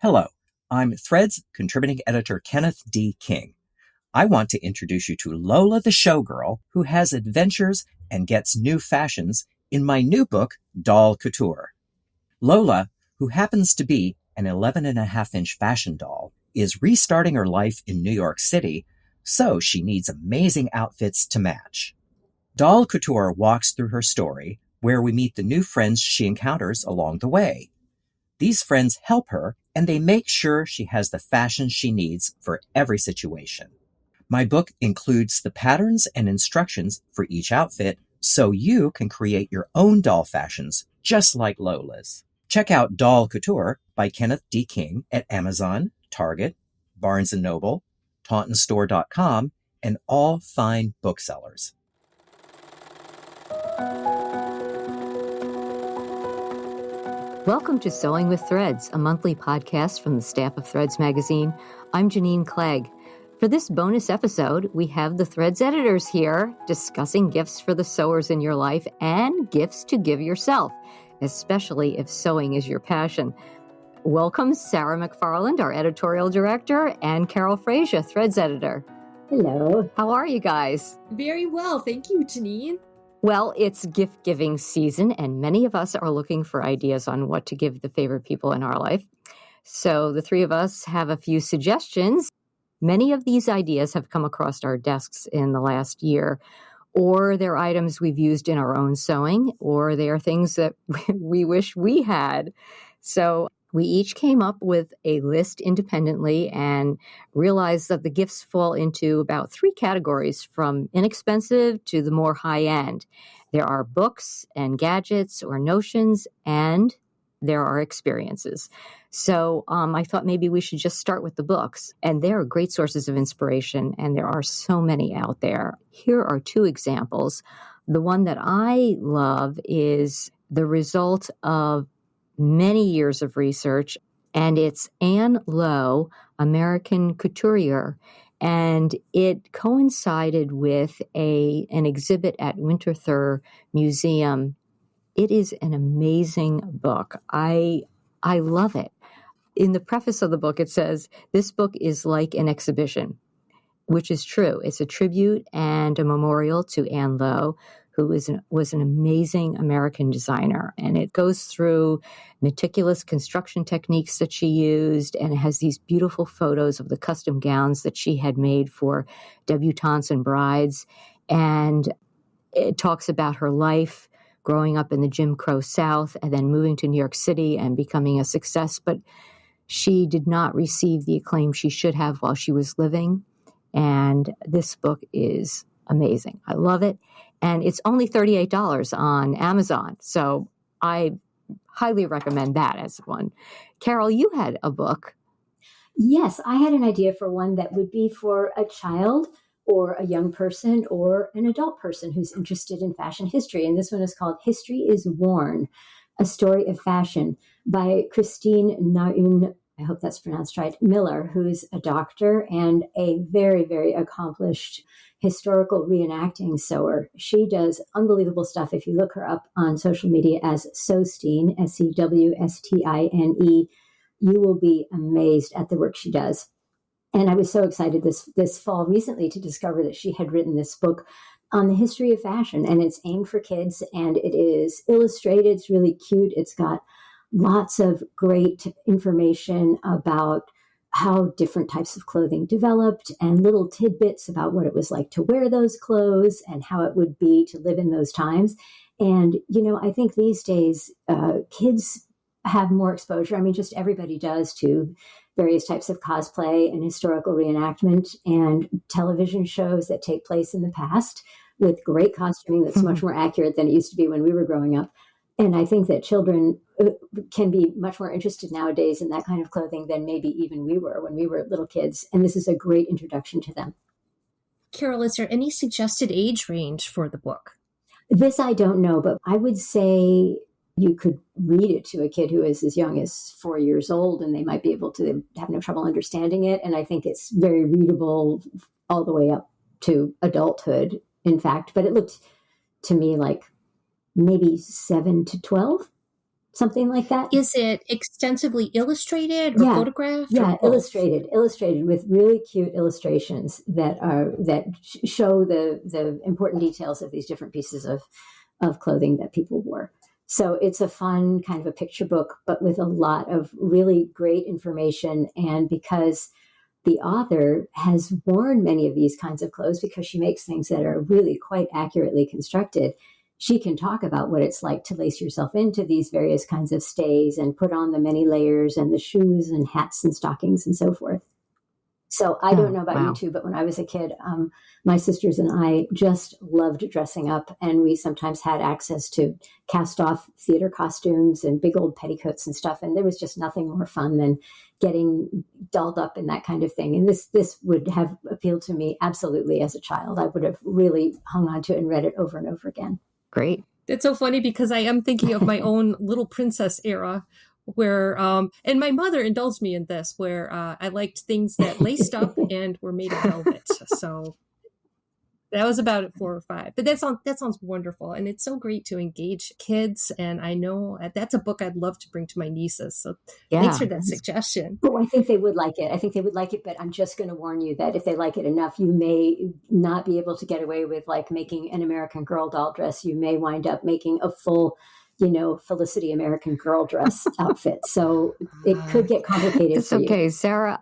Hello, I'm Threads contributing editor Kenneth D. King. I want to introduce you to Lola the showgirl who has adventures and gets new fashions in my new book, Doll Couture. Lola, who happens to be an 11.5-inch fashion doll, is restarting her life in New York City, so she needs amazing outfits to match. Doll Couture walks through her story, where we meet the new friends she encounters along the way. These friends help her, and they make sure she has the fashion she needs for every situation. My book includes the patterns and instructions for each outfit, so you can create your own doll fashions, just like Lola's. Check out Doll Couture by Kenneth D. King at Amazon, Target, Barnes & Noble, TauntonStore.com, and all fine booksellers. Welcome to Sewing with Threads, a monthly podcast from the staff of Threads magazine. I'm Janine Clegg. For this bonus episode, we have the Threads editors here discussing gifts for the sewers in your life and gifts to give yourself, especially if sewing is your passion. Welcome Sarah McFarland, our editorial director, and Carol Frazier, Threads editor. Hello. How are you guys? Very well. Thank you, Janine. Well, it's gift-giving season, and many of us are looking for ideas on what to give the favorite people in our life. So the three of us have a few suggestions. Many of these ideas have come across our desks in the last year, or they're items we've used in our own sewing, or they are things that we wish we had. So we each came up with a list independently and realized that the gifts fall into about three categories, from inexpensive to the more high-end. There are books and gadgets or notions, and there are experiences. So I thought maybe we should just start with the books. And they are great sources of inspiration, and there are so many out there. Here are two examples. The one that I love is the result of many years of research, and it's Anne Lowe, American Couturier, and it coincided with an exhibit at Winterthur Museum. It is an amazing book. I love it. In the preface of the book, it says, "This book is like an exhibition," which is true. It's a tribute and a memorial to Anne Lowe, who was an amazing American designer. And it goes through meticulous construction techniques that she used, and it has these beautiful photos of the custom gowns that she had made for debutantes and brides. And it talks about her life growing up in the Jim Crow South and then moving to New York City and becoming a success. But she did not receive the acclaim she should have while she was living. And this book is amazing. I love it. And it's only $38 on Amazon. So I highly recommend that as one. Carol, you had a book. Yes, I had an idea for one that would be for a child or a young person or an adult person who's interested in fashion history. And this one is called History is Worn, A Story of Fashion by Christine Naun, I hope that's pronounced right, Miller, who's a doctor and a very, very accomplished historical reenacting sewer. She does unbelievable stuff. If you look her up on social media as Sewstine, Sewstine, you will be amazed at the work she does. And I was so excited this fall recently to discover that she had written this book on the history of fashion, and it's aimed for kids, and it is illustrated. It's really cute. It's got lots of great information about how different types of clothing developed and little tidbits about what it was like to wear those clothes and how it would be to live in those times. And, I think these days, kids have more exposure. I mean, just everybody does to various types of cosplay and historical reenactment and television shows that take place in the past with great costuming that's much more accurate than it used to be when we were growing up. And I think that children can be much more interested nowadays in that kind of clothing than maybe even we were when we were little kids. And this is a great introduction to them. Carol, is there any suggested age range for the book? This I don't know, but I would say you could read it to a kid who is as young as 4 years old, and they might be able to have no trouble understanding it. And I think it's very readable all the way up to adulthood, in fact. But it looked to me like maybe 7 to 12. something like that. Is it extensively illustrated or photographed? Yeah, or both? illustrated with really cute illustrations that show the important details of these different pieces of clothing that people wore. So it's a fun kind of a picture book, but with a lot of really great information. And because the author has worn many of these kinds of clothes, because she makes things that are really quite accurately constructed, she can talk about what it's like to lace yourself into these various kinds of stays and put on the many layers and the shoes and hats and stockings and so forth. So I don't know about you two, but when I was a kid, my sisters and I just loved dressing up, and we sometimes had access to cast off theater costumes and big old petticoats and stuff. And there was just nothing more fun than getting dolled up in that kind of thing. And this would have appealed to me absolutely as a child. I would have really hung on to it and read it over and over again. Great. It's so funny because I am thinking of my own little princess era where, and my mother indulged me in this, where I liked things that laced up and were made of velvet. So that was about 4 or 5. But that sounds wonderful. And it's so great to engage kids. And I know that's a book I'd love to bring to my nieces. So thanks for that suggestion. Oh, I think they would like it. But I'm just going to warn you that if they like it enough, you may not be able to get away with like making an American Girl doll dress. You may wind up making a full, Felicity American Girl dress outfit. So it could get complicated. It's okay. Sarah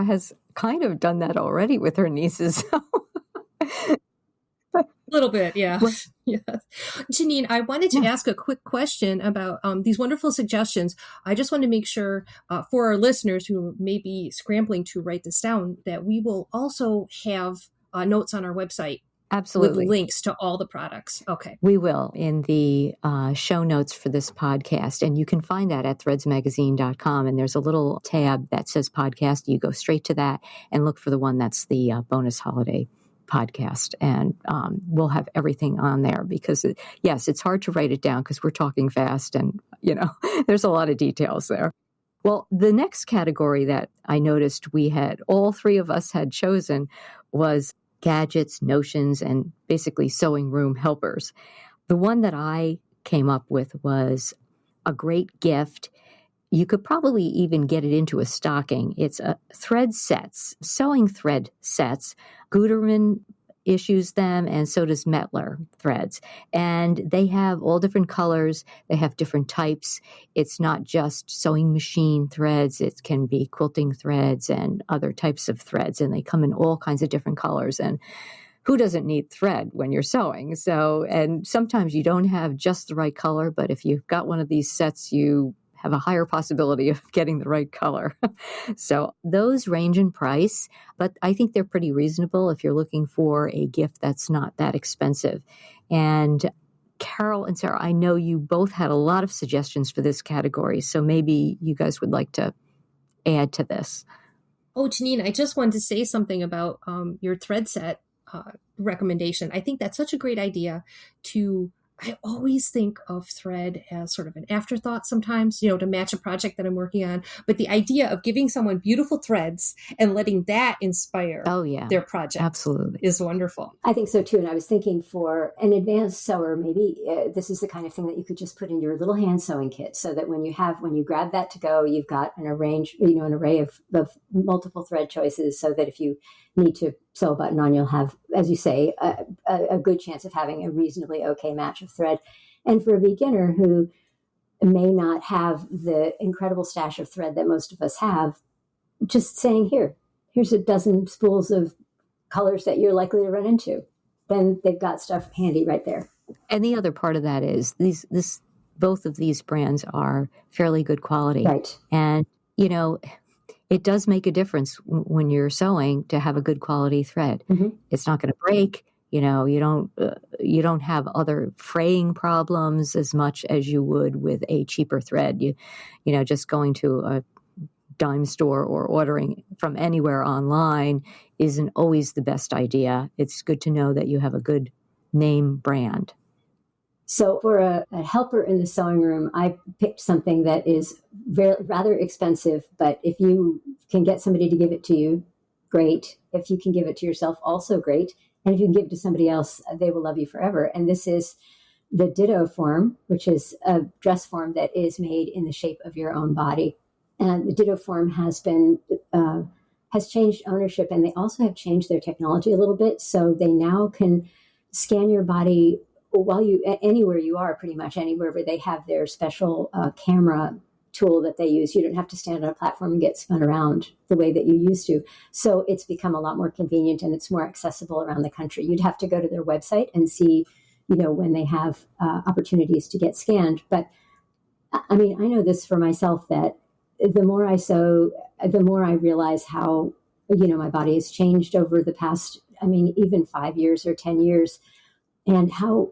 has kind of done that already with her nieces. A little bit, yeah. Yes. Janine, I wanted to ask a quick question about these wonderful suggestions. I just want to make sure for our listeners who may be scrambling to write this down that we will also have notes on our website. Absolutely. With links to all the products. Okay. We will in the show notes for this podcast. And you can find that at threadsmagazine.com. And there's a little tab that says podcast. You go straight to that and look for the one that's the bonus holiday podcast. And we'll have everything on there because, it's hard to write it down because we're talking fast and, there's a lot of details there. Well, the next category that I noticed all three of us had chosen was gadgets, notions, and basically sewing room helpers. The one that I came up with was a great gift. You could probably even get it into a stocking. It's thread sets, sewing thread sets. Gutermann issues them, and so does Mettler threads. And they have all different colors. They have different types. It's not just sewing machine threads. It can be quilting threads and other types of threads. And they come in all kinds of different colors. And who doesn't need thread when you're sewing? So, and sometimes you don't have just the right color, but if you've got one of these sets, you have a higher possibility of getting the right color. So those range in price, but I think they're pretty reasonable if you're looking for a gift that's not that expensive. And Carol and Sarah, I know you both had a lot of suggestions for this category, so maybe you guys would like to add to this. Oh, Janine, I just wanted to say something about your thread set recommendation. I think that's such a great idea I always think of thread as sort of an afterthought sometimes, to match a project that I'm working on. But the idea of giving someone beautiful threads and letting that inspire their project absolutely is wonderful. I think so too. And I was thinking for an advanced sewer, maybe this is the kind of thing that you could just put in your little hand sewing kit so that when you grab that to go, you've got an array of multiple thread choices so that if you need to sew a button on, you'll have, as you say, a good chance of having a reasonably okay match of thread. And for a beginner who may not have the incredible stash of thread that most of us have, just saying, here's a dozen spools of colors that you're likely to run into. Then they've got stuff handy right there. And the other part of that is both of these brands are fairly good quality. Right. And, it does make a difference when you're sewing to have a good quality thread. Mm-hmm. It's not going to break. You don't have other fraying problems as much as you would with a cheaper thread. Just going to a dime store or ordering from anywhere online isn't always the best idea. It's good to know that you have a good name brand. So for a helper in the sewing room, I picked something that is rather expensive, but if you can get somebody to give it to you, great. If you can give it to yourself, also great. And if you can give it to somebody else, they will love you forever. And this is the Ditto form, which is a dress form that is made in the shape of your own body. And the Ditto form has changed ownership, and they also have changed their technology a little bit. So they now can scan your body anywhere you are, pretty much anywhere where they have their special camera tool that they use. You don't have to stand on a platform and get spun around the way that you used to. So it's become a lot more convenient, and it's more accessible around the country. You'd have to go to their website and see, when they have opportunities to get scanned. But I mean, I know this for myself, that the more I sew, the more I realize how, my body has changed over the past, even 5 years or 10 years, and how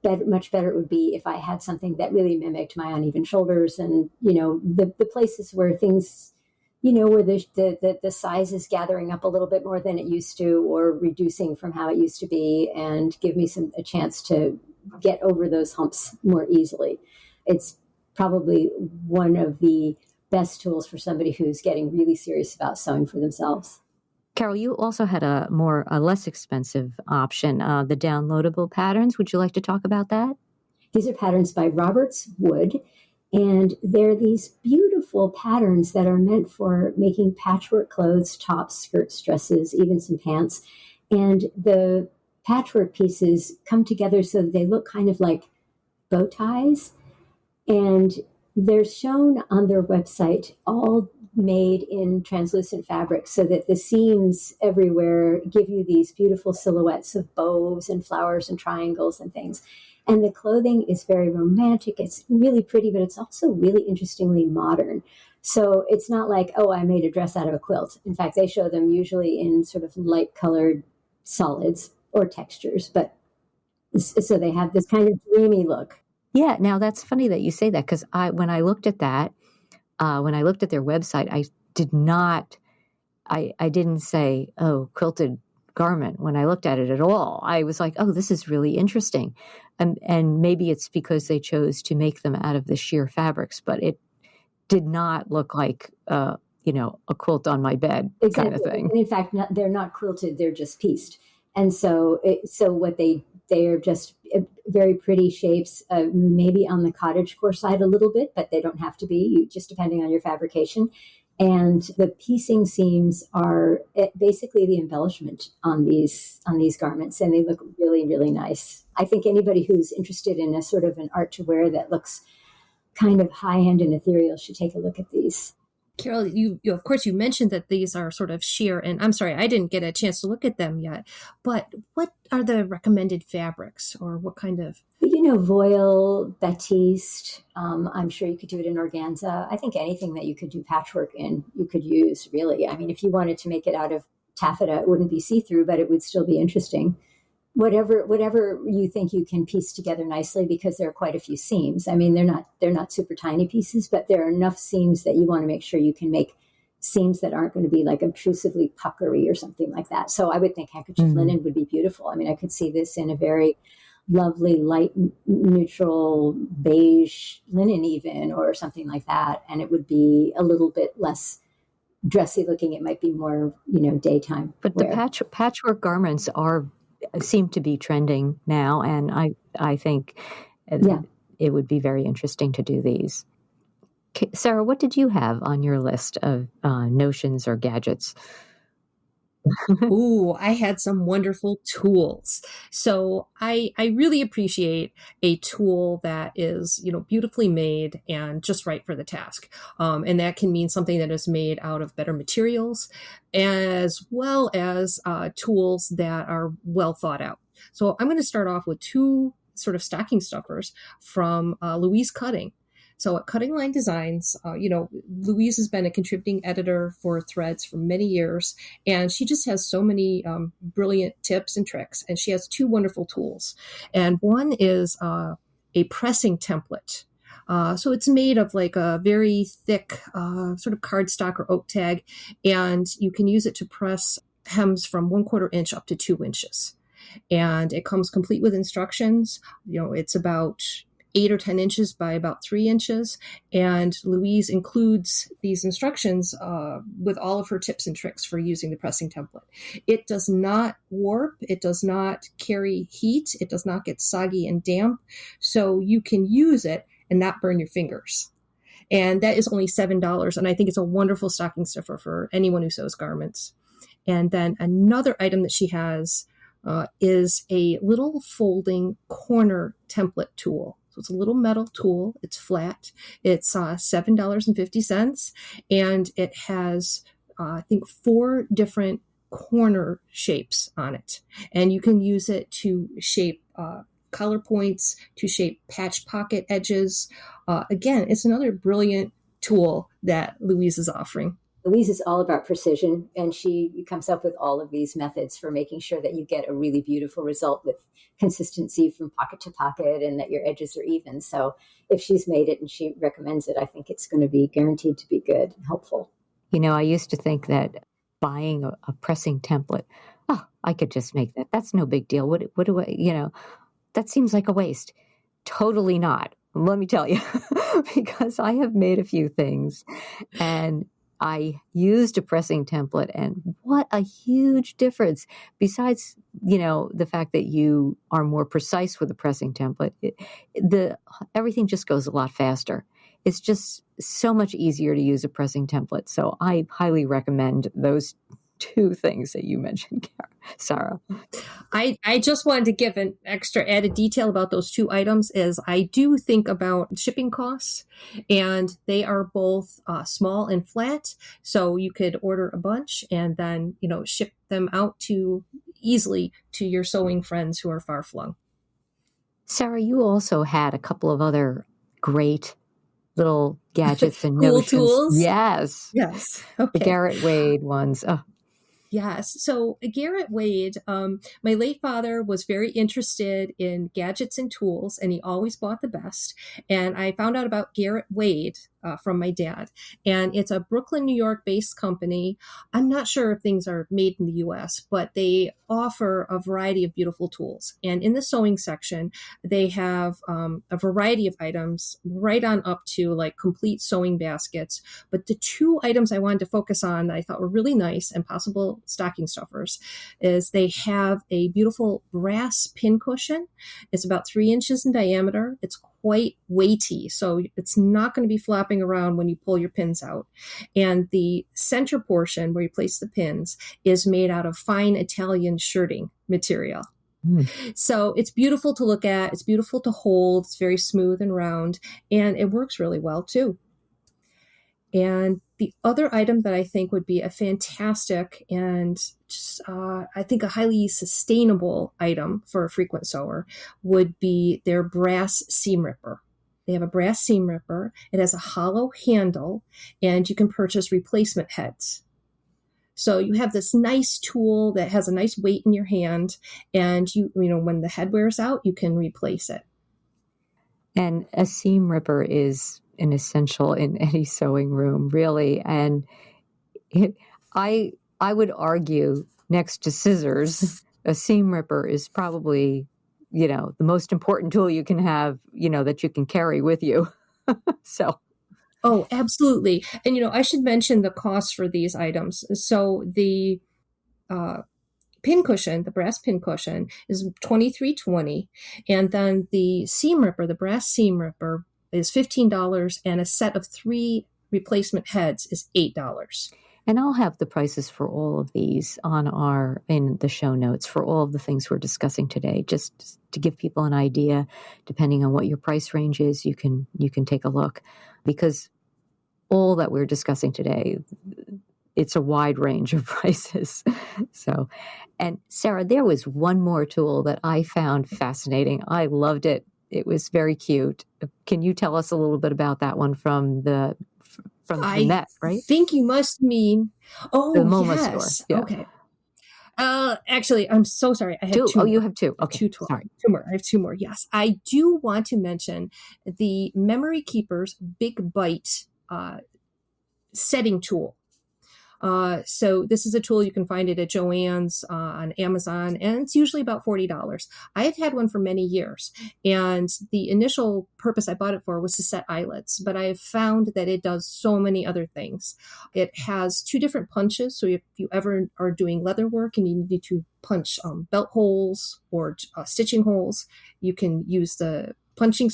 much better it would be if I had something that really mimicked my uneven shoulders and, the places where things, where the size is gathering up a little bit more than it used to, or reducing from how it used to be, and give me a chance to get over those humps more easily. It's probably one of the best tools for somebody who's getting really serious about sewing for themselves. Carol, you also had a less expensive option, the downloadable patterns. Would you like to talk about that? These are patterns by Roberts Wood, and they're these beautiful patterns that are meant for making patchwork clothes, tops, skirts, dresses, even some pants. And the patchwork pieces come together so that they look kind of like bow ties. And they're shown on their website, all made in translucent fabric, so that the seams everywhere give you these beautiful silhouettes of bows and flowers and triangles and things. And the clothing is very romantic. It's really pretty, but it's also really interestingly modern. So it's not like, oh, I made a dress out of a quilt. In fact, they show them usually in sort of light colored solids or textures, but so they have this kind of dreamy look. Yeah, now that's funny that you say that, because when I looked at that, when I looked at their website, I didn't say, oh, quilted garment when I looked at it at all. I was like, oh, this is really interesting. And maybe it's because they chose to make them out of the sheer fabrics, but it did not look like, a quilt on my bed kind of thing. And in fact, they're not quilted, they're just pieced. And so what they are just very pretty shapes, maybe on the cottagecore side a little bit, but they don't have to be, just depending on your fabrication. And the piecing seams are basically the embellishment on these garments, and they look really, really nice. I think anybody who's interested in a sort of an art to wear that looks kind of high-end and ethereal should take a look at these. Carol, you of course, you mentioned that these are sort of sheer, and I'm sorry, I didn't get a chance to look at them yet, but what are the recommended fabrics, or what kind of? Voile, batiste, I'm sure you could do it in organza. I think anything that you could do patchwork in, you could use, really. I mean, if you wanted to make it out of taffeta, it wouldn't be see-through, but it would still be interesting. Whatever you think you can piece together nicely, because there are quite a few seams. I mean, they're not super tiny pieces, but there are enough seams that you want to make sure you can make seams that aren't going to be like obtrusively puckery or something like that. So I would think handkerchief linen would be beautiful. I mean, I could see this in a very lovely light neutral beige linen even, or something like that, and it would be a little bit less dressy looking. It might be more daytime but wear. The patchwork garments seem to be trending now, and I think it would be very interesting to do these. Sarah, what did you have on your list of notions or gadgets? Ooh, I had some wonderful tools. So I really appreciate a tool that is, beautifully made and just right for the task. And that can mean something that is made out of better materials, as well as tools that are well thought out. So I'm going to start off with two sort of stocking stuffers from Louise Cutting. So at Cutting Line Designs, Louise has been a contributing editor for Threads for many years, and she just has so many brilliant tips and tricks, and she has two wonderful tools. And one is a pressing template. So it's made of like a very thick sort of cardstock or oak tag, and you can use it to press hems from 1/4 inch up to 2 inches. And it comes complete with instructions. It's about 8 or 10 inches by about 3 inches. And Louise includes these instructions with all of her tips and tricks for using the pressing template. It does not warp. It does not carry heat. It does not get soggy and damp. So you can use it and not burn your fingers. And that is only $7. And I think it's a wonderful stocking stuffer for anyone who sews garments. And then another item that she has is a little folding corner template tool. So it's a little metal tool. It's flat. It's $7.50. And it has, I think, 4 different corner shapes on it. And you can use it to shape collar points, to shape patch pocket edges. Again, it's another brilliant tool that Louise is offering. Louise is all about precision, and she comes up with all of these methods for making sure that you get a really beautiful result with consistency from pocket to pocket and that your edges are even. So if she's made it and she recommends it, I think it's going to be guaranteed to be good and helpful. I used to think that buying a pressing template, I could just make that. That's no big deal. What do I, that seems like a waste. Totally not. Let me tell you, because I have made a few things and I used a pressing template, and what a huge difference. Besides, the fact that you are more precise with a pressing template, everything just goes a lot faster. It's just so much easier to use a pressing template. So I highly recommend those 2 things that you mentioned, Sarah. I just wanted to give an extra added detail about those 2 items is I do think about shipping costs, and they are both small and flat. So you could order a bunch and then, ship them out easily to your sewing friends who are far flung. Sarah, you also had a couple of other great little gadgets and cool notions. Tools. Yes. Okay. The Garrett Wade ones. Oh. Yes. So Garrett Wade, my late father was very interested in gadgets and tools, and he always bought the best. And I found out about Garrett Wade from my dad. And it's a Brooklyn, New York based company. I'm not sure if things are made in the US, but they offer a variety of beautiful tools. And in the sewing section, they have a variety of items right on up to like complete sewing baskets. But the 2 items I wanted to focus on that I thought were really nice and possible stocking stuffers is they have a beautiful brass pin cushion. It's about 3 inches in diameter. It's quite weighty, so it's not going to be flopping around when you pull your pins out. And the center portion where you place the pins is made out of fine Italian shirting material. So it's beautiful to look at. It's beautiful to hold. It's very smooth and round, and it works really well too. And the other item that I think would be a fantastic and I think a highly sustainable item for a frequent sewer would be their brass seam ripper. They have a brass seam ripper. It has a hollow handle, and you can purchase replacement heads. So you have this nice tool that has a nice weight in your hand, and when the head wears out, you can replace it. And a seam ripper is an essential in any sewing room, really. And I would argue next to scissors, a seam ripper is probably, the most important tool you can have, that you can carry with you. So. Oh, absolutely. And, I should mention the cost for these items. So the pin cushion, the brass pin cushion, is $23.20. And then the seam ripper, the brass seam ripper, is $15, and a set of 3 replacement heads is $8. And I'll have the prices for all of these in the show notes for all of the things we're discussing today, just to give people an idea. Depending on what your price range is, you can take a look, because all that we're discussing today, it's a wide range of prices. So, and Sarah, there was one more tool that I found fascinating. I loved it. It was very cute. Can you tell us a little bit about that one from the Met, right? I think you must mean, the MoMA yes. store. Yeah. Okay. Actually, I'm so sorry. I have 2. Oh, you have 2. Okay. 2 Sorry. 2 more. I have 2 more. Yes. I do want to mention the Memory Keepers Big Bite setting tool. So this is a tool, you can find it at Joann's on Amazon, and it's usually about $40. I've had one for many years, and the initial purpose I bought it for was to set eyelets, but I have found that it does so many other things. It has 2 different punches, so if you ever are doing leather work and you need to punch belt holes or stitching holes, you can use the punching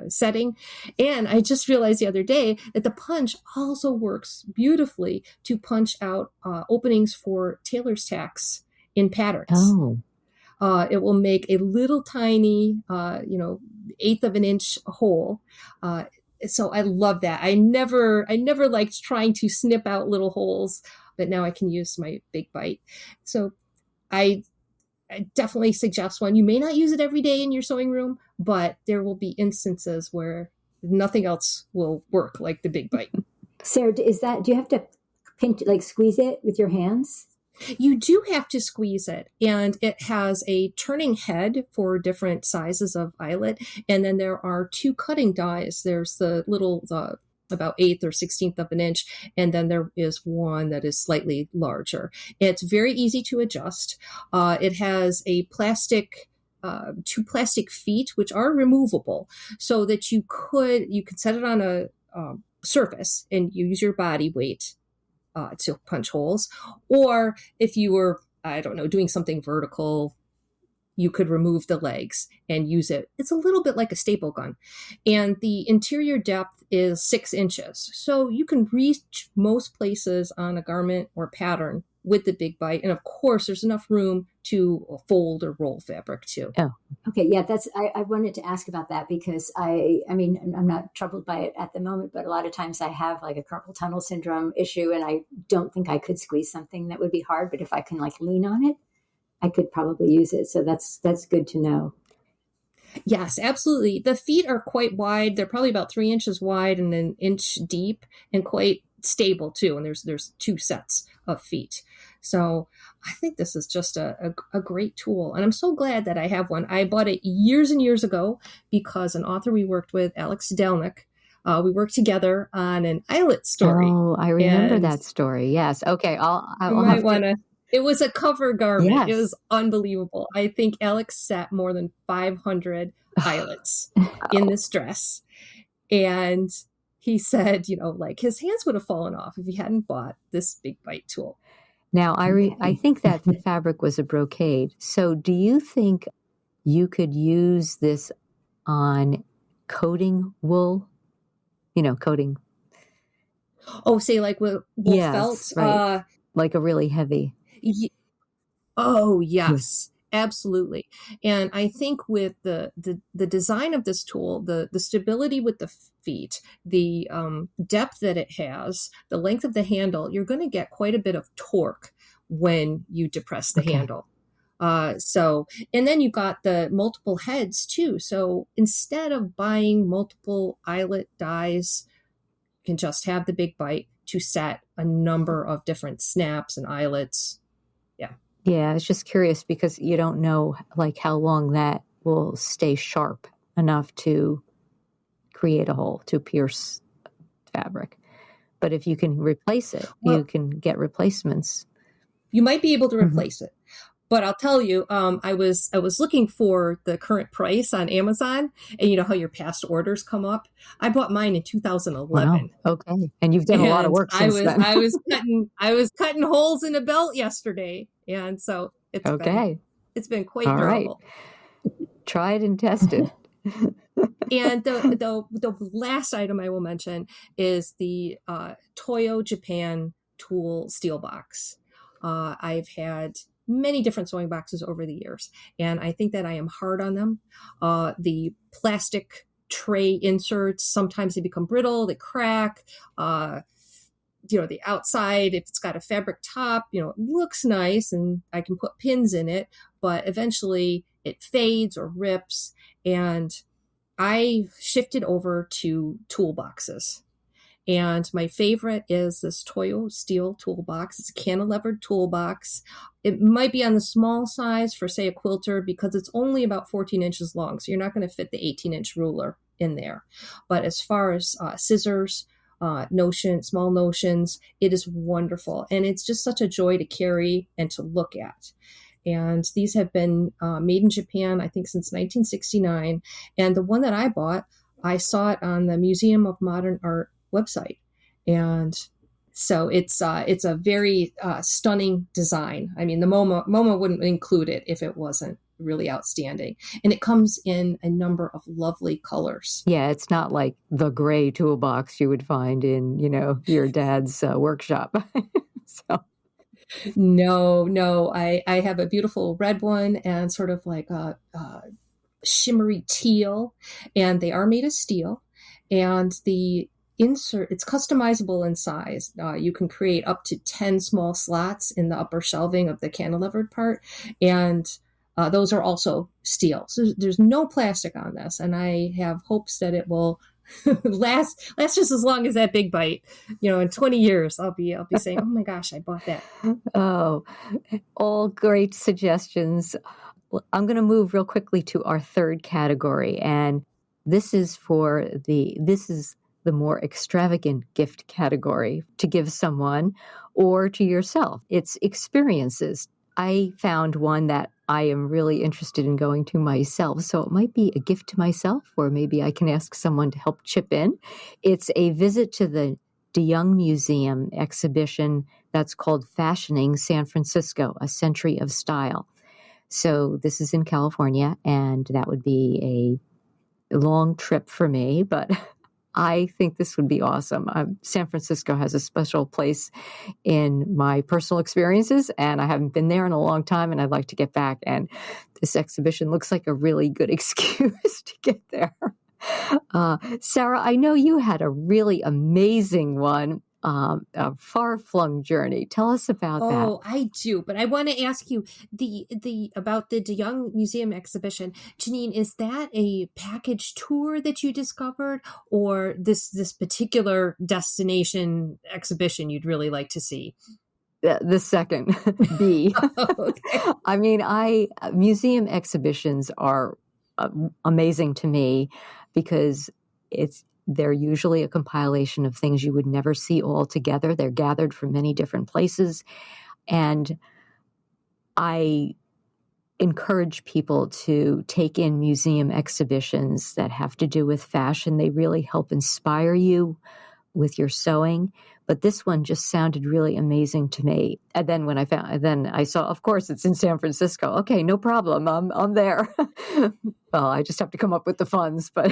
setting. And I just realized the other day that the punch also works beautifully to punch out openings for tailor's tacks in patterns. Oh, It will make a little tiny, 1/8 of an inch hole. So I love that. I never liked trying to snip out little holes, but now I can use my big bite. So I definitely suggest one. You may not use it every day in your sewing room, but there will be instances where nothing else will work like the big bite. Sarah, do you have to pinch, like squeeze it with your hands? You do have to squeeze it, and it has a turning head for different sizes of eyelet. And then there are 2 cutting dies. There's the about 1/8 or 16th of an inch. And then there is one that is slightly larger. It's very easy to adjust. It has a 2 plastic feet, which are removable, so that you can set it on a surface and use your body weight to punch holes. Or if you were, I don't know, doing something vertical, you could remove the legs and use it. It's a little bit like a staple gun. And the interior depth is 6 inches. So you can reach most places on a garment or pattern with the big bite. And of course, there's enough room to fold or roll fabric too. oh, Okay, yeah, I wanted to ask about that because I mean, I'm not troubled by it at the moment, but a lot of times I have like a carpal tunnel syndrome issue, and I don't think I could squeeze something that would be hard. But if I can like lean on it, I could probably use it. So that's good to know. Yes, absolutely. The feet are quite wide. They're probably about 3 inches wide and 1 inch deep, and quite stable too. And there's 2 sets of feet. So I think this is just a great tool. And I'm so glad that I have one. I bought it years and years ago because an author we worked with, Alex Delnick, we worked together on an eyelet story. Oh, I remember that story. Yes. Okay. You might want to. It was a cover garment. Yes. It was unbelievable. I think Alex set more than 500 eyelets in this dress. And he said, like his hands would have fallen off if he hadn't bought this big bite tool. Now, I think that the fabric was a brocade. So do you think you could use this on coating wool? Coating. Oh, say like with wool felt? Right. Like a really heavy. Oh, yes, absolutely. And I think with the design of this tool, the stability with the feet, the depth that it has, the length of the handle, you're going to get quite a bit of torque when you depress the handle. And then you've got the multiple heads too. So instead of buying multiple eyelet dies, you can just have the big bite to set a number of different snaps and eyelets. Yeah, I was just curious because you don't know like how long that will stay sharp enough to create a hole, to pierce fabric. But if you can replace it, you can get replacements. You might be able to replace it. But I'll tell you, I was looking for the current price on Amazon, and you know how your past orders come up. I bought mine in 2011. Wow. Okay, and you've done a lot of work since then. I was cutting holes in a belt yesterday, and so it's been quite durable. Right. Tried and tested. And the last item I will mention is the Toyo Japan Tool Steel Box. I've had many different sewing boxes over the years, and I think that I am hard on them. The plastic tray inserts, sometimes they become brittle, they crack. The outside, if it's got a fabric top, it looks nice and I can put pins in it, but eventually it fades or rips. And I shifted over to toolboxes. And my favorite is this Toyo steel toolbox. It's a cantilevered toolbox. It might be on the small size for, say, a quilter because it's only about 14 inches long. So you're not going to fit the 18-inch ruler in there. But as far as scissors, small notions. It is wonderful. And it's just such a joy to carry and to look at. And these have been made in Japan, I think, since 1969. And the one that I bought, I saw it on the Museum of Modern Art website. And so it's a very stunning design. I mean, the MoMA wouldn't include it if it wasn't really outstanding. And it comes in a number of lovely colors. Yeah, it's not like the gray toolbox you would find in, your dad's workshop. So. No, I have a beautiful red one and sort of like a shimmery teal, and they are made of steel. And the insert, it's customizable in size. You can create up to 10 small slots in the upper shelving of the cantilevered part. And those are also steel. So there's no plastic on this. And I have hopes that it will last just as long as that Big Bite. In 20 years, I'll be saying, oh my gosh, I bought that. Oh, all great suggestions. I'm going to move real quickly to our third category. And this is the more extravagant gift category to give someone or to yourself. It's experiences. I found one that I am really interested in going to myself. So it might be a gift to myself, or maybe I can ask someone to help chip in. It's a visit to the DeYoung Museum exhibition that's called Fashioning San Francisco, A Century of Style. So this is in California, and that would be a long trip for me, but I think this would be awesome. San Francisco has a special place in my personal experiences, and I haven't been there in a long time, and I'd like to get back. And this exhibition looks like a really good excuse to get there. Sarah, I know you had a really amazing one, a far-flung journey. Tell us about that. Oh, I do, but I want to ask you about the DeYoung Museum exhibition. Janine, is that a package tour that you discovered, or this particular destination exhibition you'd really like to see? The second, B. Okay. I mean, museum exhibitions are amazing to me because they're usually a compilation of things you would never see all together. They're gathered from many different places. And I encourage people to take in museum exhibitions that have to do with fashion. They really help inspire you with your sewing. But this one just sounded really amazing to me. And then then I saw, of course, it's in San Francisco. Okay, no problem. I'm there. Well, I just have to come up with the funds, but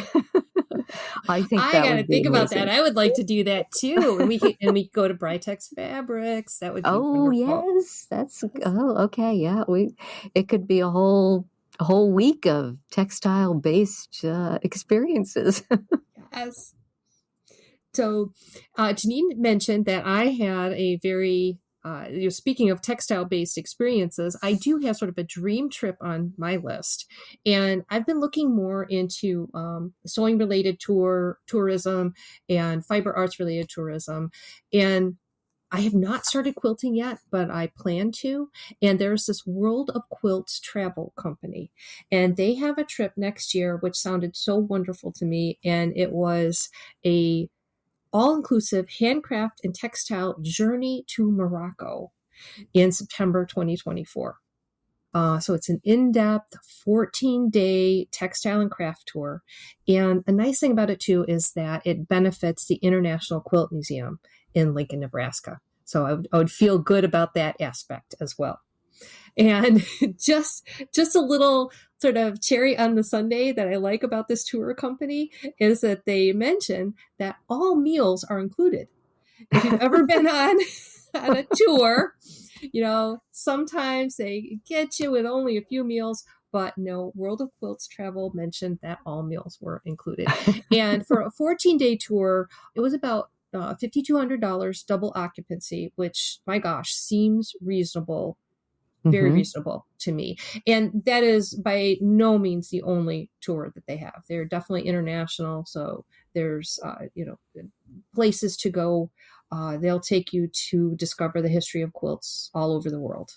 I think I gotta think about that. I would like to do that too. And we could go to Britex Fabrics. That would be wonderful. Yes, okay, yeah. It could be a whole week of textile based experiences. Yes. So, Janine mentioned that I had a very, speaking of textile-based experiences, I do have sort of a dream trip on my list. And I've been looking more into sewing-related tourism and fiber arts-related tourism. And I have not started quilting yet, but I plan to. And there's this World of Quilts travel company. And they have a trip next year, which sounded so wonderful to me. And it was a all-inclusive handcraft and textile journey to Morocco in September 2024. So it's an in-depth 14-day textile and craft tour. And a nice thing about it, too, is that it benefits the International Quilt Museum in Lincoln, Nebraska. So I would feel good about that aspect as well. And just a little sort of cherry on the sundae that I like about this tour company is that they mention that all meals are included. If you've ever been on a tour, sometimes they get you with only a few meals, but no, World of Quilts Travel mentioned that all meals were included. And for a 14-day tour, it was about $5,200 double occupancy, which, my gosh, seems reasonable. Very reasonable to me. And that is by no means the only tour that they have. They're definitely international. So there's, places to go. They'll take you to discover the history of quilts all over the world.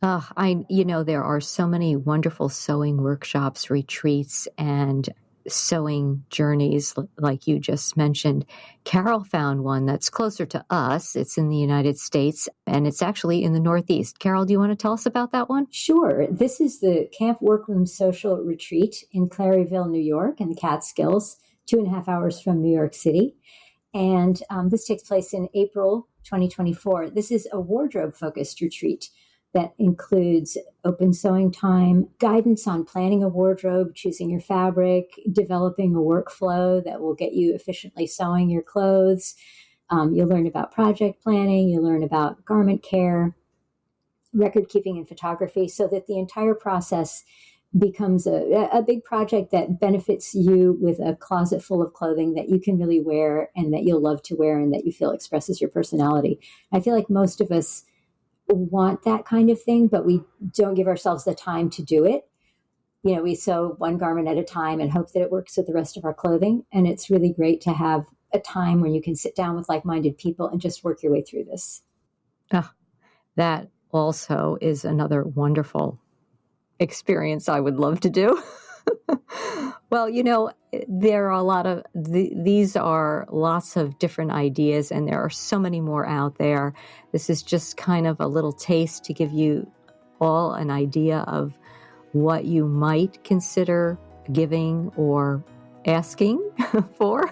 There are so many wonderful sewing workshops, retreats, and sewing journeys like you just mentioned. Carol found one that's closer to us. It's in the United States, and it's actually in the Northeast. Carol, do you want to tell us about that one? Sure. This is the Camp Workroom Social Retreat in Claryville, New York, in the Catskills, 2.5 hours from New York City. And this takes place in April 2024. This is a wardrobe-focused retreat that includes open sewing time, guidance on planning a wardrobe, choosing your fabric, developing a workflow that will get you efficiently sewing your clothes. You'll learn about project planning. You'll learn about garment care, record keeping, and photography, so that the entire process becomes a big project that benefits you with a closet full of clothing that you can really wear and that you'll love to wear and that you feel expresses your personality. I feel like most of us want that kind of thing, but we don't give ourselves the time to do it. You know, we sew one garment at a time and hope that it works with the rest of our clothing. And it's really great to have a time when you can sit down with like-minded people and just work your way through this. That also is another wonderful experience I would love to do. Well, you know, there are a lot of, these are lots of different ideas, and there are so many more out there. This is just kind of a little taste to give you all an idea of what you might consider giving or asking for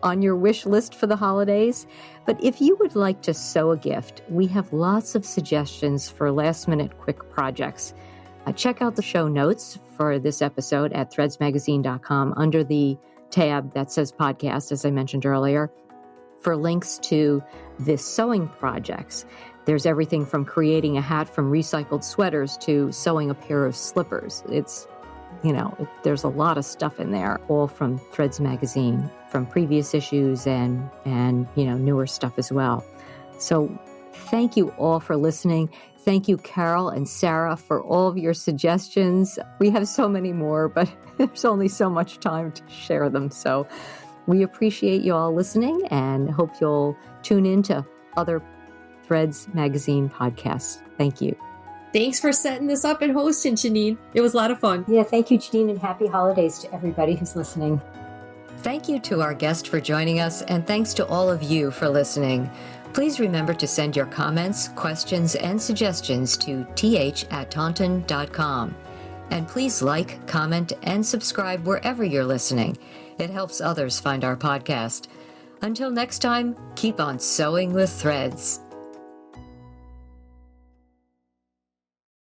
on your wish list for the holidays. But if you would like to sew a gift, we have lots of suggestions for last-minute quick projects. Check out the show notes for this episode at threadsmagazine.com under the tab that says podcast, as I mentioned earlier, for links to the sewing projects. There's everything from creating a hat from recycled sweaters to sewing a pair of slippers. It's, you know, there's a lot of stuff in there, all from Threads Magazine, from previous issues and you know, newer stuff as well. So thank you all for listening. Thank you, Carol and Sarah, for all of your suggestions. We have so many more, but there's only so much time to share them. So we appreciate you all listening and hope you'll tune in to other Threads Magazine podcasts. Thank you. Thanks for setting this up and hosting, Janine. It was a lot of fun. Yeah, thank you, Janine, and happy holidays to everybody who's listening. Thank you to our guest for joining us, and thanks to all of you for listening. Please remember to send your comments, questions, and suggestions to th@taunton.com. And please like, comment, and subscribe wherever you're listening. It helps others find our podcast. Until next time, keep on sewing with threads.